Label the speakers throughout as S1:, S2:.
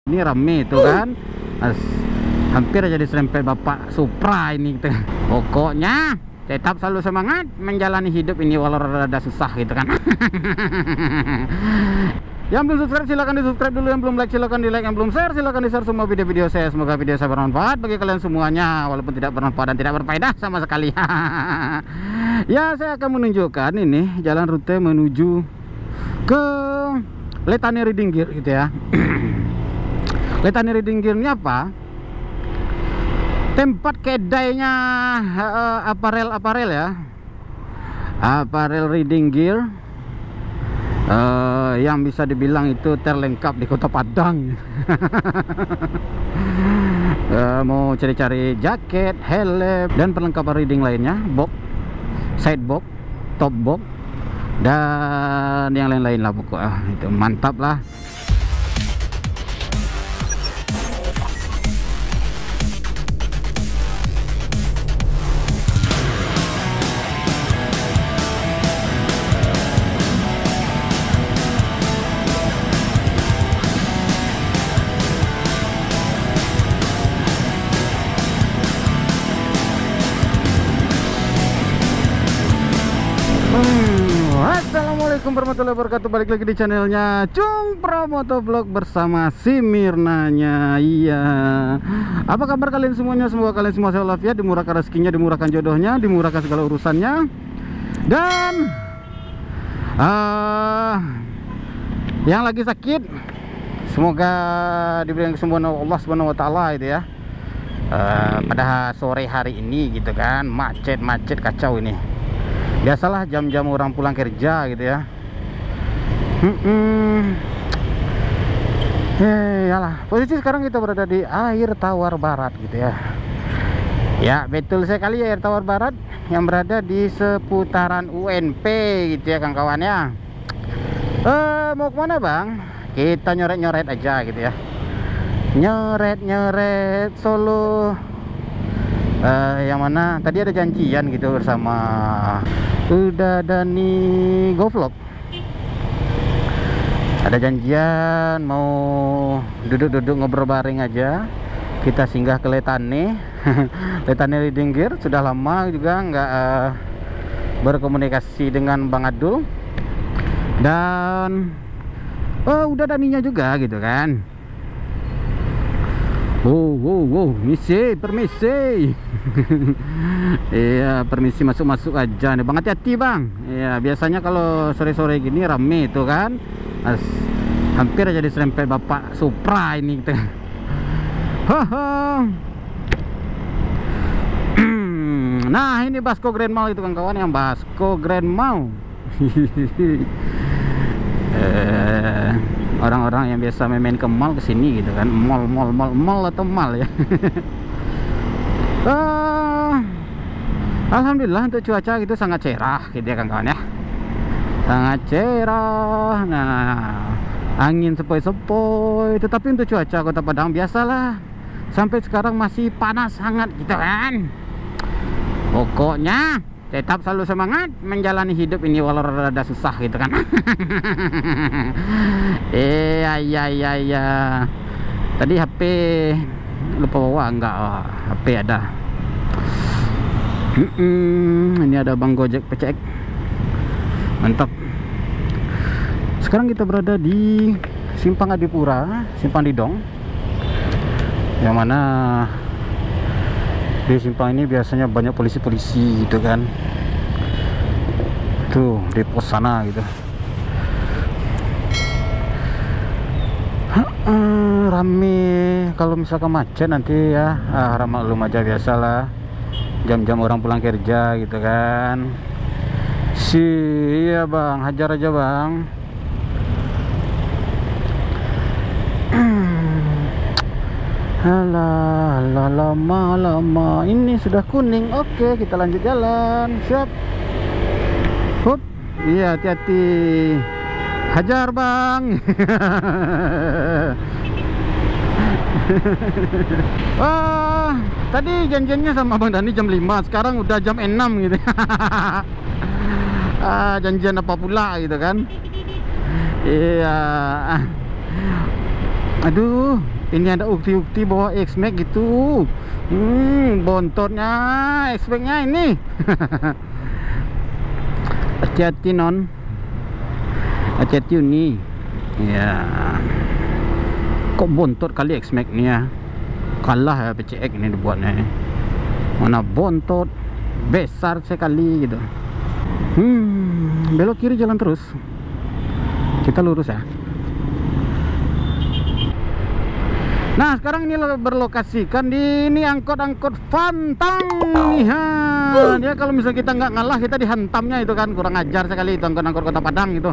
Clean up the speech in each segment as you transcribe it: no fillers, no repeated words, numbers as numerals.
S1: Ini rame itu kan. Hampir aja diserempet Bapak Supra ini gitu. Pokoknya tetap selalu semangat menjalani hidup ini walau rada susah gitu kan. Yang belum subscribe silahkan di subscribe dulu, yang belum like silahkan di like, yang belum share silahkan di share semua video-video saya. Semoga video saya bermanfaat bagi kalian semuanya, walaupun tidak bermanfaat dan tidak berfaedah sama sekali. Ya, saya akan menunjukkan ini jalan rute menuju ke Letane Riding Gear gitu ya. Letane Riding Gear ini apa? Tempat kedainya aparel ya, aparel Riding Gear, yang bisa dibilang itu terlengkap di Kota Padang. Mau cari-cari jaket, helm, dan perlengkapan riding lainnya, box, side box, top box, dan yang lain-lain lah pokoknya. Itu mantap lah. Assalamualaikum warahmatullahi wabarakatuh. Balik lagi di channelnya Cung Promoto Vlog bersama si Mirnanya. Iya, apa kabar kalian semuanya? Semoga kalian semua sehat walafiat, dimurahkan rezekinya, dimurahkan jodohnya, dimurahkan segala urusannya. Dan yang lagi sakit, semoga diberikan kesembuhan Allah Subhanahu wa taala itu ya. Pada sore hari ini gitu kan, macet kacau ini. Biasalah jam-jam orang pulang kerja gitu ya. Yalah, posisi sekarang kita berada di Air Tawar Barat gitu ya. Ya betul sekali, Air Tawar Barat yang berada di seputaran UNP gitu ya kawan-kawan ya. Mau kemana bang? Kita nyoret-nyoret aja gitu ya. Nyoret Solo. Yang mana tadi ada janjian gitu bersama Uda Dani Govlog. Ada janjian mau duduk-duduk ngobrol bareng aja. Kita singgah ke Letane. Letane Riding Gear. Sudah lama juga nggak berkomunikasi dengan Bang Adul. Dan Uda Daninya juga gitu kan. Wow, permisi. Iya, permisi, masuk aja nih bang, hati-hati bang. Iya, biasanya kalau sore-sore gini rame itu kan. Hampir aja diserempet Bapak Supra ini gitu. Nah, ini Basco Grand Mall itu kawan-kawan, yang Basco Grand Mall. Orang-orang yang biasa main ke mall kesini gitu kan, mall atau mall ya. Alhamdulillah untuk cuaca gitu sangat cerah gitu ya kawan-kawan ya, sangat cerah. Nah, angin sepoi-sepoi, tetapi untuk cuaca Kota Padang biasalah, sampai sekarang masih panas hangat gitu kan. Pokoknya tetap selalu semangat menjalani hidup ini walau rada susah gitu kan. Iya. Tadi HP lupa bawa enggak? HP ada. Ini ada Bang Gojek PCX. Mantap. Sekarang kita berada di Simpang Adipura, Simpang Didong. Yang mana di simpang ini biasanya banyak polisi-polisi gitu kan. Tuh di pos sana gitu. Rame kalau misalkan macet nanti ya. Maklum aja, biasalah jam-jam orang pulang kerja gitu kan. Iya bang, hajar aja bang. Alah, lama ini sudah kuning. Oke, kita lanjut jalan. Siap. Hup. Iya, hati-hati. Hajar bang. Tadi janjiannya sama Bang Dani jam 5, sekarang udah jam 6 gitu. Janjian apa pula gitu kan. Iya. Aduh, ini ada ukti-ukti bawa X-Max gitu. Bontotnya X-Max-nya ini. Hati-hati non, hati-hati uni. Ya, kok bontot kali X-Max nih ya. Kalah ya PCX ini dibuatnya. Mana bontot besar sekali gitu. Belok kiri jalan terus. Kita lurus ya. Nah, sekarang ini berlokasikan di ini angkot-angkot Fantang nih. Dia kalau misalnya kita nggak ngalah, kita dihantamnya itu kan, kurang ajar sekali itu angkot-angkot Kota Padang itu.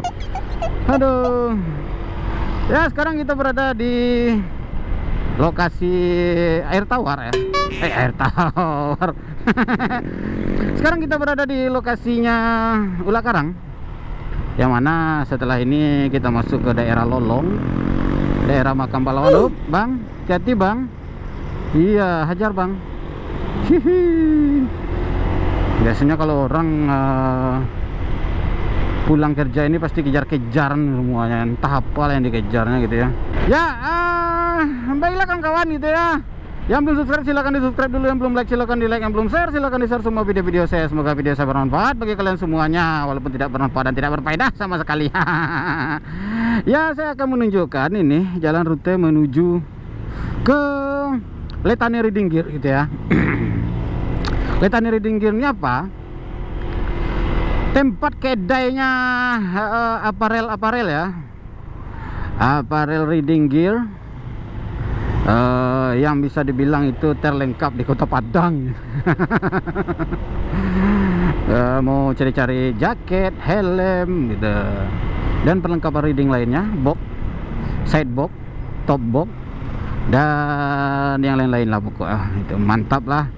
S1: Aduh. Ya, sekarang kita berada di lokasi Air Tawar ya. Air Tawar. Sekarang kita berada di lokasinya Ula Karang. Yang mana setelah ini kita masuk ke daerah Lolong, daerah Makam Pahlawan. Bang, hati-hati bang. Iya, hajar bang. Hihi. Biasanya kalau orang pulang kerja ini pasti kejar-kejaran semuanya, entah apa yang dikejarnya gitu ya. Ya, baiklah kawan-kawan gitu ya. Yang belum subscribe silahkan di subscribe dulu, yang belum like silahkan di like, yang belum share silahkan di share semua video-video saya. Semoga video saya bermanfaat bagi kalian semuanya, walaupun tidak bermanfaat dan tidak berfaedah sama sekali. Ya, saya akan menunjukkan ini jalan rute menuju ke Letane Ridinggir gitu ya. Letane Ridinggir ini apa? Tempat kedainya aparel ya. Aparel Ridinggir. Yang bisa dibilang itu terlengkap di Kota Padang. Mau cari-cari jaket, helm gitu, dan perlengkapan reading lainnya, box, side box, top box, dan yang lain-lain lah pokoknya. Itu mantap lah.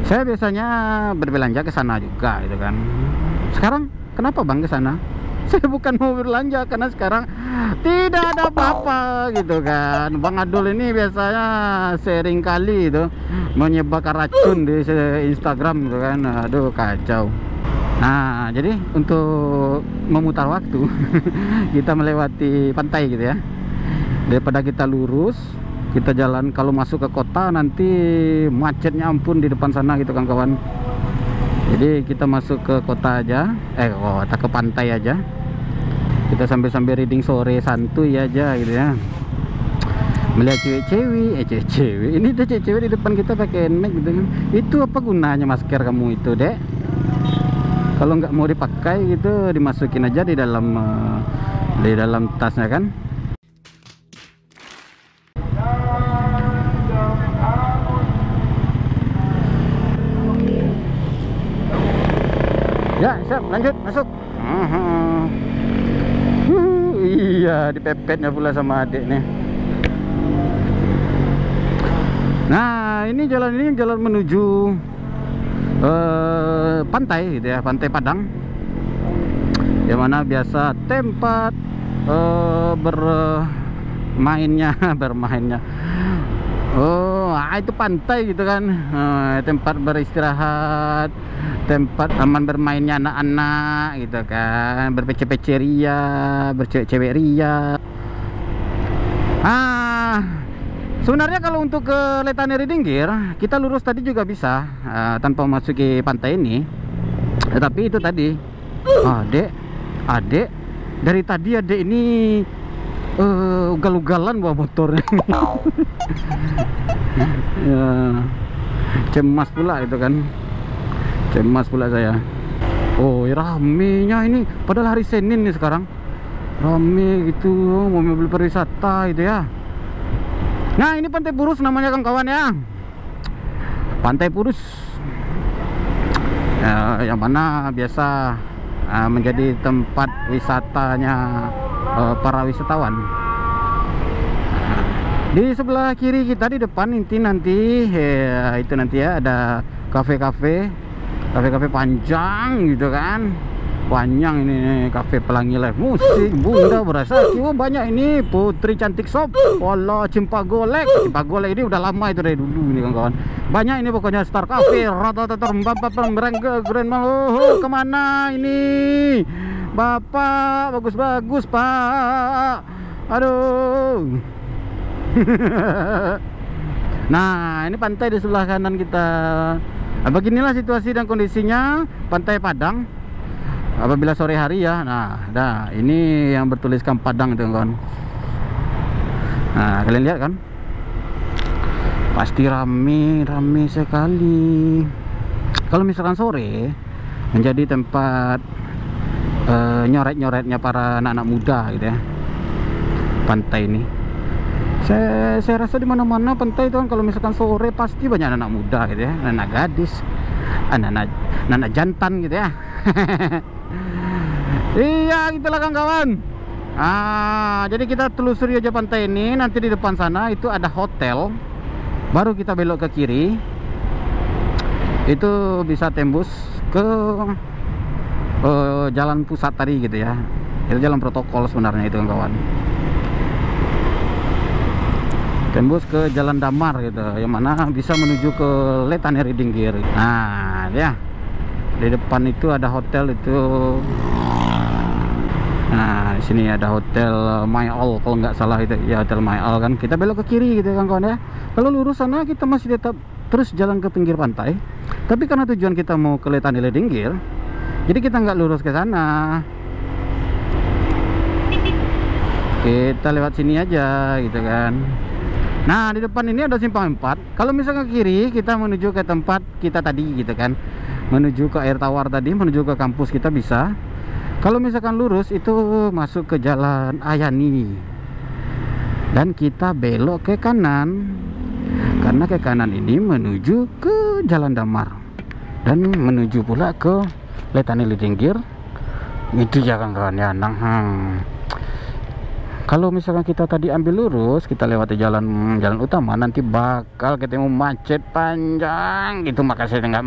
S1: Saya biasanya berbelanja ke sana juga gitu kan. Sekarang kenapa bang ke sana? Saya bukan mau berlanja karena sekarang tidak ada apa-apa gitu kan. Bang Adul ini biasanya sering kali itu menyebarkan racun di Instagram gitu kan. Aduh kacau. Nah, jadi untuk memutar waktu kita melewati pantai gitu ya. Daripada kita lurus, kita jalan, kalau masuk ke kota nanti macetnya ampun di depan sana gitu kan kawan. Jadi kita masuk ke kota aja, ke pantai aja. Kita sambil-sambil reading sore santuy aja gitu ya. Melihat cewek-cewek, ini ada cewek di depan kita pakai neck gitu kan. Itu apa gunanya masker kamu itu, Dek? Kalau nggak mau dipakai gitu, dimasukin aja di dalam tasnya kan. Ya, siap, lanjut, masuk. Iya, dipepetnya pula sama adik nih. Nah, ini jalan menuju pantai gitu ya, Pantai Padang. Yang mana biasa tempat bermainnya. Itu pantai gitu kan. Tempat beristirahat, tempat aman bermainnya anak-anak gitu kan, berpece-pece ria, bercewek-cewek ria. Sebenarnya kalau untuk ke Letane Ridinggir kita lurus tadi juga bisa, tanpa memasuki pantai ini. Tetapi itu tadi, adek dari tadi adek ini ugal-ugalan bawa motornya. Ya, cemas pula itu kan. Cemas pula saya. Oh, ramenya ini, padahal hari Senin nih sekarang. Rame gitu, mobil pariwisata gitu ya. Nah, ini Pantai Purus namanya kawan-kawan ya. Pantai Purus. Yang mana biasa menjadi tempat wisatanya para wisatawan. Di sebelah kiri kita di depan nanti itu nanti ya ada kafe-kafe panjang gitu kan. Panjang ini kafe Pelangi Live Musik, Bunda Berasaki. Oh, banyak ini Putri Cantik Shop. Wallah, Cimpagolek ini udah lama itu dari dulu ini kawan-kawan. Banyak ini pokoknya, Star Cafe, Rata-Tata, Grand Mall. Oh, kemana ini Bapak? Bagus-bagus Pak. Aduh. Nah, ini pantai di sebelah kanan kita. Nah, beginilah situasi dan kondisinya Pantai Padang apabila sore hari ya. Nah, ini yang bertuliskan Padang itu kawan. Nah, kalian lihat kan? Pasti rame sekali. Kalau misalkan sore menjadi tempat nyoret-nyoretnya para anak-anak muda gitu ya. Pantai ini. Saya rasa di mana-mana pantai itu kan kalau misalkan sore pasti banyak anak muda gitu ya, anak gadis, anak jantan gitu ya. Iya, gitulah kawan-kawan. Jadi kita telusuri aja pantai ini. Nanti di depan sana itu ada hotel. Baru kita belok ke kiri. Itu bisa tembus ke jalan pusat tadi gitu ya. Itu jalan protokol sebenarnya itu kawan. Tembus ke Jalan Damar gitu, yang mana bisa menuju ke Letane Ridinggir. Nah, ya. Di depan itu ada hotel itu. Nah, di sini ada hotel My All kalau nggak salah itu. Ya, hotel My All kan. Kita belok ke kiri gitu kan kawan ya. Kalau lurus sana kita masih tetap terus jalan ke pinggir pantai. Tapi karena tujuan kita mau ke Letane Ridinggir, jadi kita nggak lurus ke sana. Kita lewat sini aja gitu kan. Nah, di depan ini ada simpang 4. Kalau misalkan ke kiri, kita menuju ke tempat kita tadi gitu kan. Menuju ke air tawar tadi, menuju ke kampus kita bisa. Kalau misalkan lurus itu masuk ke Jalan Ayani. Dan kita belok ke kanan. Karena ke kanan ini menuju ke Jalan Damar. Dan menuju pula ke Letane Ridinggir. Itu ya kawan-kawan ya. Kalau misalkan kita tadi ambil lurus, kita lewati jalan utama, nanti bakal ketemu macet panjang gitu. Maka saya nggak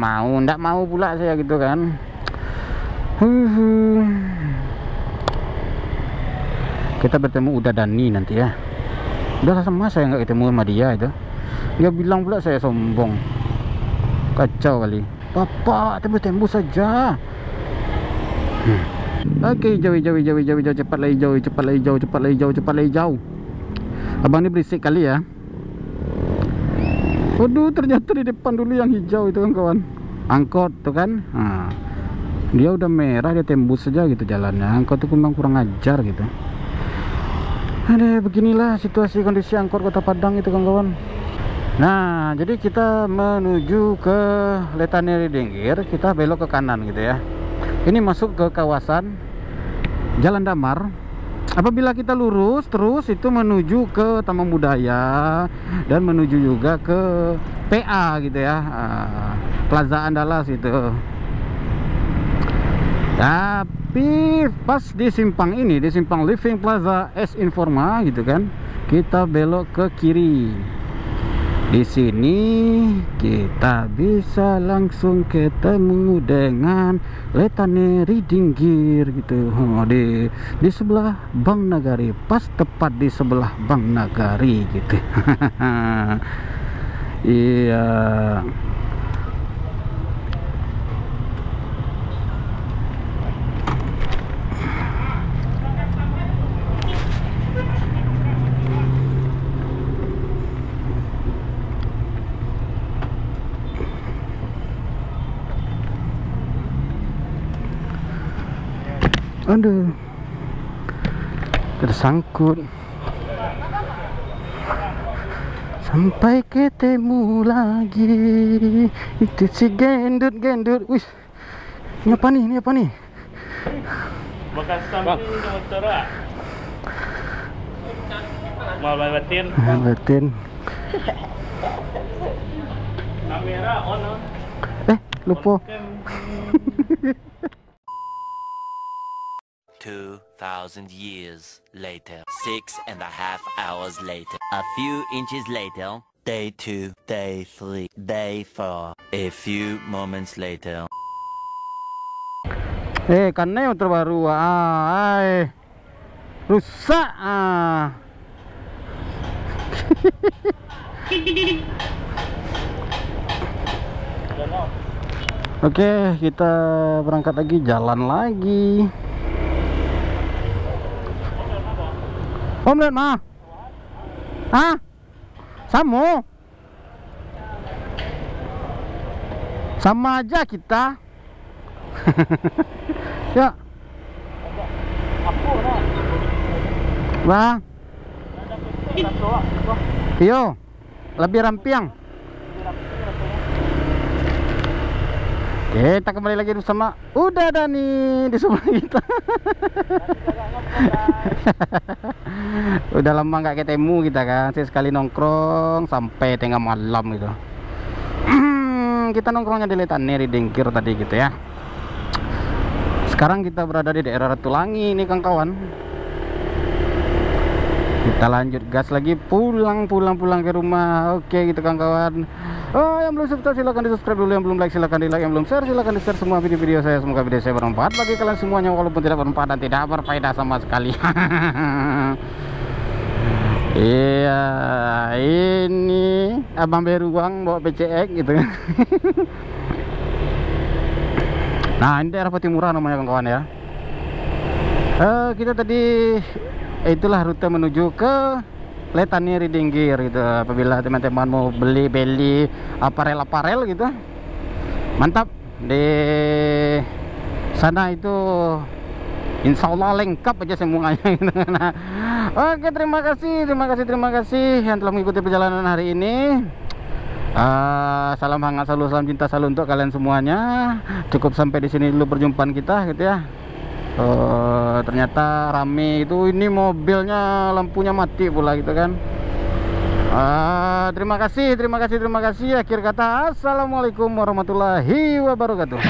S1: mau pula saya gitu kan. Kita bertemu Uda Dani nanti ya. Udah sama saya nggak ketemu sama dia itu. Dia bilang pula saya sombong. Kacau kali. Bapak tembus saja. Oke, jauh, cepatlah hijau. Abang ini berisik kali ya. Waduh, ternyata di depan dulu yang hijau itu kan kawan. Angkot tuh kan. Dia udah merah, dia tembus saja gitu jalannya. Angkot tuh memang kurang ajar gitu. Beginilah situasi kondisi angkot Kota Padang itu kawan-kawan. Nah, jadi kita menuju ke Letane Ridinggir, kita belok ke kanan gitu ya. Ini masuk ke kawasan Jalan Damar. Apabila kita lurus terus itu menuju ke Taman Budaya dan menuju juga ke PA gitu ya, Plaza Andalas itu. Tapi pas di simpang ini, di simpang Living Plaza S Informa gitu kan, kita belok ke kiri. Di sini kita bisa langsung ketemu dengan Letane Ridinggir gitu. Di sebelah Bank Nagari, pas tepat di sebelah Bank Nagari gitu. Iya. Aduh, tersangkut. Sampai ketemu lagi. Itu si gendut. Wih, ini apa nih?
S2: Bekas samping motor ah. Mau batin. Kamera on.
S1: Lupa.
S3: 2,000 years later, 6.5 hours later, a few inches later, day 2, day 3, day 4, a few moments later.
S1: Karena yang terbaru rusak Oke, kita berangkat lagi, jalan lagi. Om lihat mah. Sama aja kita. Ya. Bang. Yo, lebih rampiang. Kita kembali lagi bersama udah ada nih di sebelah kita. Udah lama nggak ketemu kita kan, sekali nongkrong sampai tengah malam gitu. Kita nongkrongnya di Letane Ridengkir tadi gitu ya. Sekarang kita berada di daerah Ratulangi nih kawan-kawan. Kita lanjut gas lagi, pulang ke rumah. Oke gitu kawan-kawan. Oh, yang belum subscribe silahkan di subscribe dulu, yang belum like silahkan di like, yang belum share silahkan di share semua video-video saya. Semoga video saya bermanfaat bagi kalian semuanya, walaupun tidak bermanfaat dan tidak berfaedah sama sekali. Iya, ini abang beruang bawa PCX gitu. Nah, ini daerah Patimura namanya kawan-kawan ya. Kita tadi itulah rute menuju ke Letane Ridengkir gitu. Apabila teman-teman mau beli aparel gitu, mantap di sana itu. Insya Allah lengkap aja semuanya. Nah, oke, terima kasih yang telah mengikuti perjalanan hari ini. Salam hangat selalu, salam cinta selalu untuk kalian semuanya. Cukup sampai di sini dulu perjumpaan kita gitu ya. Ternyata rame itu, ini mobilnya lampunya mati pula gitu kan. Terima kasih. Akhir kata, assalamualaikum warahmatullahi wabarakatuh.